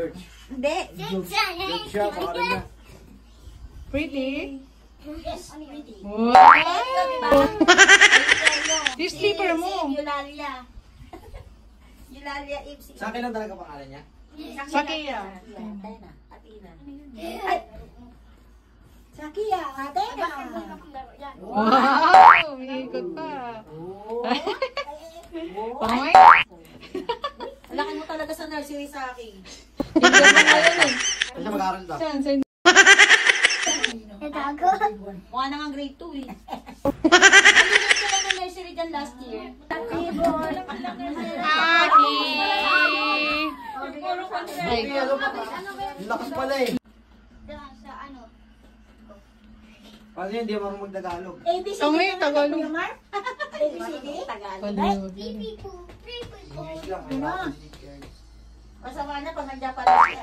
George. Hindi. George siya, pangalan niya. Pretty? Yes, pretty. Wow! Yung slipper mo. Eulalia. Eulalia Ipsi. Sa akin lang talaga pangalan niya. Sakia. Atina. Ay! Sakia, Atina. Wow! May ikot pa. Pangay? Laki mo talaga sa nursery sa akin. Tignan mo ngayon eh. Saan siya mag-aaral ba? Saan? Mukha na nga grade 2 eh. Nandito sila ng nursery dyan last year. Aki! Ay, Ang lakas pala eh. Paano yun, hindi marunong mag-Tagalog? ABCD Kami, ka na, Tagalog. Kuya Mar? ABCD? Tagalog. English lang. Masama na pag nag-Japanese.